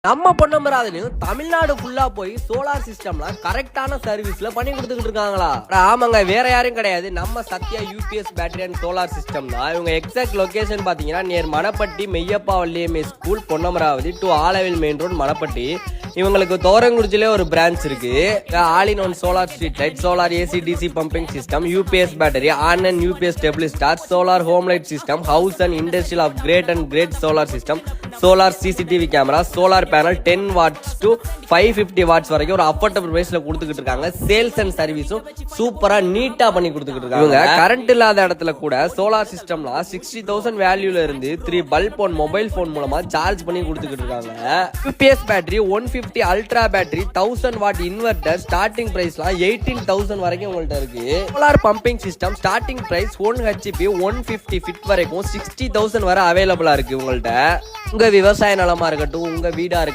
நம்ம பொன்னமராவதிலையும் தமிழ்நாடு ஃபுல்லா போய் சோலார் சிஸ்டம்லாம் கரெக்டான சர்வீஸ்ல பண்ணி கொடுத்துக்கிட்டு இருக்காங்களா? ஆமாங்க, வேற யாரும் கிடையாது, நம்ம Sathya UPS battery and solar system தான். இவங்க எக்ஸாக்ட் லொகேஷன் பாத்தீங்கன்னா near Manappatti Meyyappa Valliammai school Ponnamaravathi to Alavil main road Manappatti. இவங்களுக்கு தோரங்குறிச்சிலே ஒரு பிரான்ச் இருக்கு. All in one solar street light, solar AC DC pumping system, UPS battery, on and UPS table star, solar home light system, house and industrial of grade and grade solar system, solar CCTV camera, solar panel 10 watts to 550 watts வரைக்கும் ஒரு affordable பிரைஸ்ல கொடுத்துக்கிட்டு இருக்காங்க. Sales and சர்வீஸும் சூப்பரா நீட்டா பண்ணி கொடுத்துக்கிட்டு இருக்காங்க. இவங்க கரண்ட் இல்லாத இடத்துல கூட சோலார் சிஸ்டம்லாம் 60,000 வேல்யூல இருந்து 3 பல்ப் ஒன் மொபைல் போன் மூலமா சார்ஜ் பண்ணி கொடுத்துக்கிட்டு இருக்காங்க. UPS battery 150 ultra battery 1000 watt inverter starting பிரைஸ்லாம் 18,000 வரைக்கும் உங்கள்ட்ட இருக்கு. Solar pumping system starting price 1 HP 150 feet வரைக்கும் 60,000 வரை அவைலபிளா இருக்கு உங்கள்ட்ட. உங்க விவசாய நிலமா இருக்கட்டும், உங்க வீடா